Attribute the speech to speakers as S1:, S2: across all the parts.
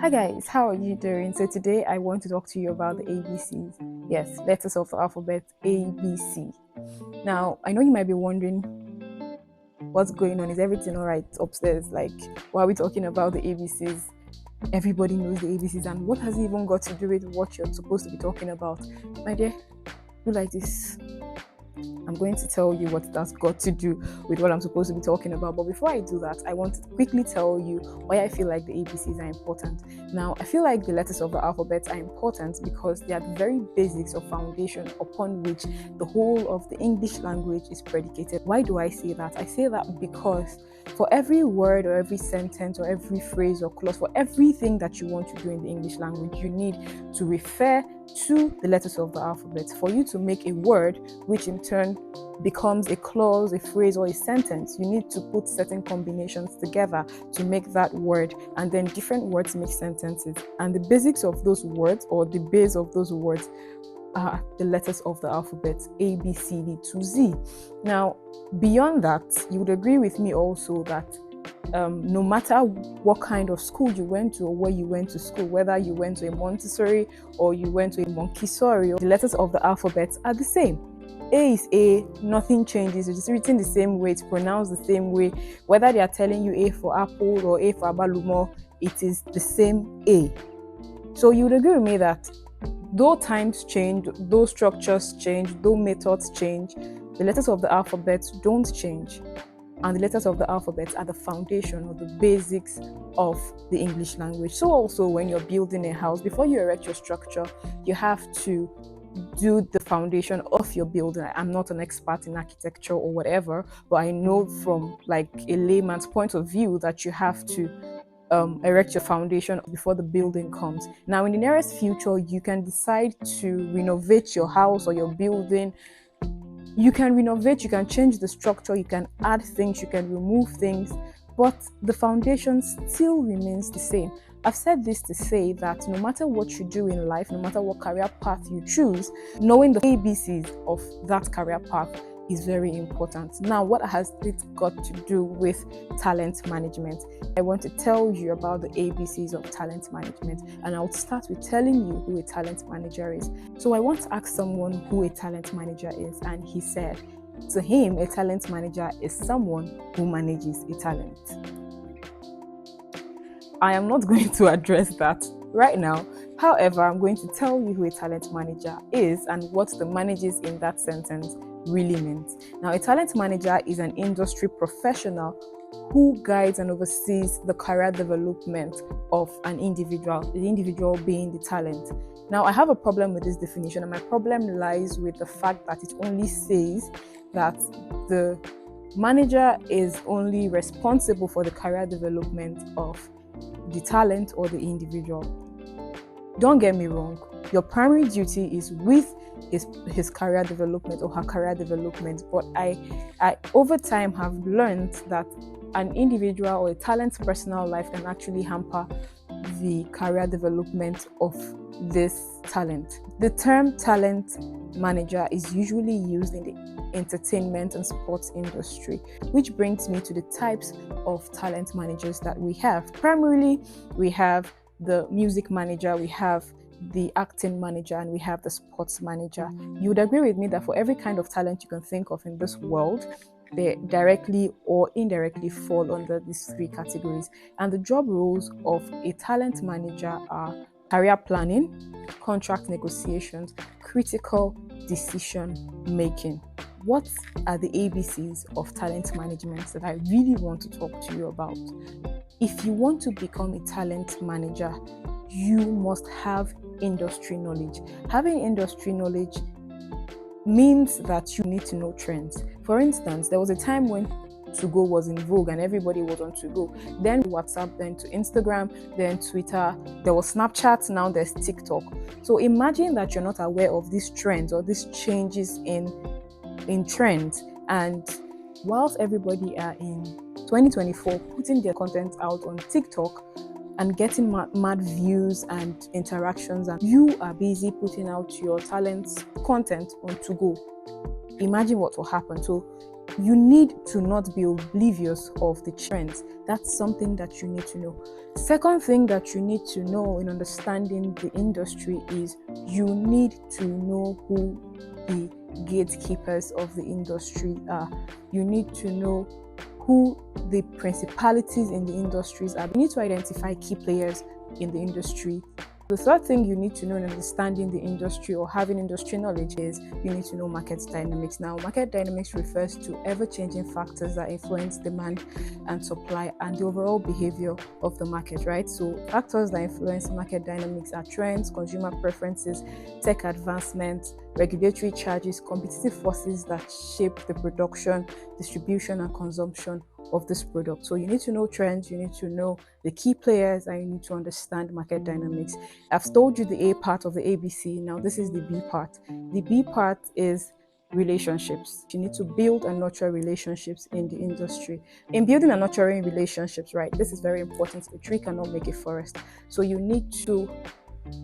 S1: Hi guys, how are you doing? So today I want to talk to you about the ABCs. Yes, letters of the alphabet ABC. Now, I know you might be wondering what's going on. Is everything all right upstairs? Like, why are we talking about the ABCs? Everybody knows the ABCs, and what has it even got to do with what you're supposed to be talking about? My dear, do like this. I'm going to tell you what that's got to do with what I'm supposed to be talking about. But before I do that, I want to quickly tell you why I feel like the ABCs are important. Now, I feel like the letters of the alphabet are important because they are the very basics or foundation upon which the whole of the English language is predicated. Why do I say that? I say that because for every word or every sentence or every phrase or clause, for everything that you want to do in the English language, you need to refer to the letters of the alphabet for you to make a word, which in turn becomes a clause, a phrase, or a sentence. You need to put certain combinations together to make that word, and then different words make sentences. And the basics of those words, or the base of those words, are the letters of the alphabet A, B, C, D to Z. Now, beyond that, you would agree with me also that no matter what kind of school you went to or where you went to school, whether you went to a Montessori or you went to a Montessori, the letters of the alphabet are the same. A is A, nothing changes. It's written the same way, it's pronounced the same way. Whether they are telling you A for apple or A for abalumo, it is the same A. So you would agree with me that though times change, though structures change, though methods change, the letters of the alphabet don't change. And the letters of the alphabet are the foundation or the basics of the English language. So also when you're building a house, before you erect your structure, you have to do the foundation of your building. I'm not an expert in architecture or whatever, but I know from like a layman's point of view that you have to erect your foundation before the building comes. Now, in the nearest future, you can decide to renovate your house or your building. You can renovate, you can change the structure, you can add things, you can remove things, but the foundation still remains the same. I've said this to say that no matter what you do in life, no matter what career path you choose, knowing the ABCs of that career path is very important. Now, what has it got to do with talent management? I want to tell you about the ABCs of talent management, and I'll start with telling you who a talent manager is. So I want to ask someone who a talent manager is, and he said, to him, a talent manager is someone who manages a talent. I am not going to address that right now. However, I'm going to tell you who a talent manager is and what the manages in that sentence really means. Now, a talent manager is an industry professional who guides and oversees the career development of an individual, the individual being the talent. Now, I have a problem with this definition, and my problem lies with the fact that it only says that the manager is only responsible for the career development of the talent or the individual. Don't get me wrong, your primary duty is with his career development or her career development, but I over time have learned that an individual or a talent's personal life can actually hamper the career development of this talent. The term talent manager is usually used in the entertainment and sports industry, which brings me to the types of talent managers that we have. Primarily, we have the music manager, we have the acting manager, and we have the sports manager. You would agree with me that for every kind of talent you can think of in this world, they directly or indirectly fall under these three categories. And the job roles of a talent manager are career planning, contract negotiations, critical decision making. What are the ABCs of talent management that I really want to talk to you about? If you want to become a talent manager, you must have industry knowledge. Having industry knowledge means that you need to know trends. For instance, there was a time when to-go was in vogue and everybody was on to-go. Then WhatsApp, then to Instagram, then Twitter. There was Snapchat, now there's TikTok. So imagine that you're not aware of these trends or these changes in trends. And whilst everybody are in 2024 putting their content out on TikTok and getting mad views and interactions, and you are busy putting out your talent content on to-go, imagine what will happen. So you need to not be oblivious of the trends. That's something that you need to know. Second thing that you need to know in understanding the industry is you need to know who the gatekeepers of the industry are. You need to know who the principalities in the industries are. You need to identify key players in the industry. The third thing you need to know in understanding the industry or having industry knowledge is you need to know market dynamics. Now, market dynamics refers to ever-changing factors that influence demand and supply and the overall behavior of the market, right? So factors that influence market dynamics are trends, consumer preferences, tech advancements, regulatory charges, competitive forces that shape the production, distribution, and consumption of this product. So you need to know trends, you need to know the key players, and you need to understand market dynamics. I've told you the A part of the ABC. Now this is the B part. The B part is relationships. You need to build and nurture relationships in the industry. In building and nurturing relationships, right, this is very important. A tree cannot make a forest. So you need to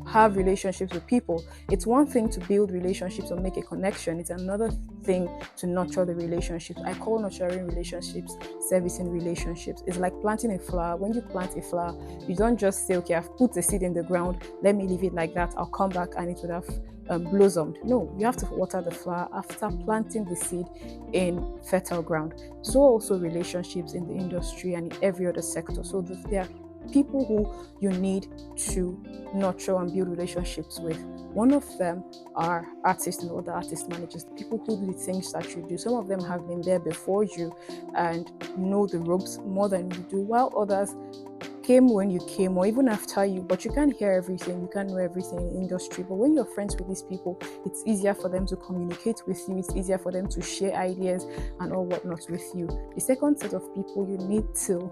S1: have relationships with people. It's one thing to build relationships or make a connection. It's another thing to nurture the relationships. I call nurturing relationships servicing relationships. It's like planting a flower. When you plant a flower, you don't just say, okay, I've put a seed in the ground, let me leave it like that, I'll come back and it would have blossomed. No, you have to water the flower after planting the seed in fertile ground. So also relationships in the industry and in every other sector. So there are people who you need to nurture and build relationships with. One of them are artists and other artist managers, the people who do the things that you do. Some of them have been there before you and know the ropes more than you do, while others came when you came or even after you, but you can't hear everything, you can't know everything in the industry. But when you're friends with these people, it's easier for them to communicate with you, it's easier for them to share ideas and all whatnot with you. The second set of people you need to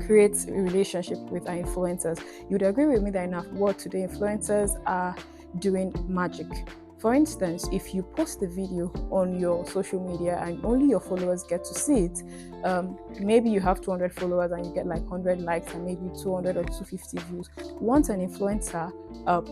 S1: create a relationship with our influencers. You'd agree with me that in our world today, influencers are doing magic. For instance, if you post a video on your social media and only your followers get to see it, maybe you have 200 followers and you get like 100 likes and maybe 200 or 250 views. Once an influencer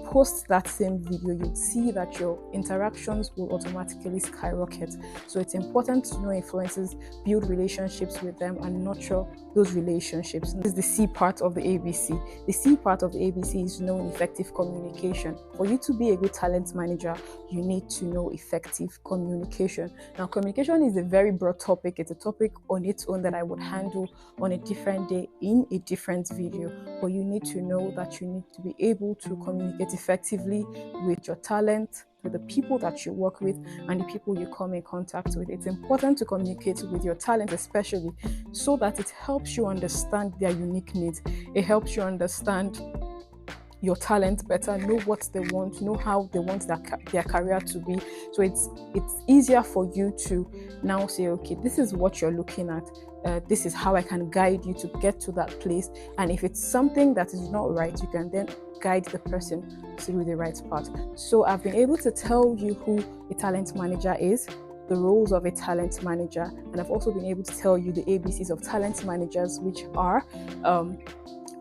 S1: posts that same video, you'd see that your interactions will automatically skyrocket. So it's important to know influencers, build relationships with them and nurture those relationships. This is the C part of the ABC. The C part of the ABC is knowing effective communication. For you to be a good talent manager, you need to know effective communication. Now, communication is a very broad topic. It's a topic on its own that I would handle on a different day in a different video. But you need to know that you need to be able to communicate effectively with your talent, with the people that you work with and the people you come in contact with. It's important to communicate with your talent, especially so that it helps you understand their unique needs. It helps you understand your talent better, know what they want, know how they want their career to be. So it's easier for you to now say, okay, this is what you're looking at. This is how I can guide you to get to that place. And if it's something that is not right, you can then guide the person through the right path. So I've been able to tell you who a talent manager is, the roles of a talent manager, and I've also been able to tell you the ABCs of talent managers, which are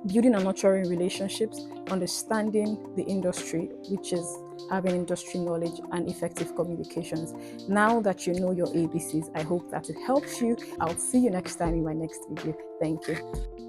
S1: building and nurturing relationships, understanding the industry, which is having industry knowledge and effective communications. Now that you know your ABCs, I hope that it helps you. I'll see you next time in my next video. Thank you.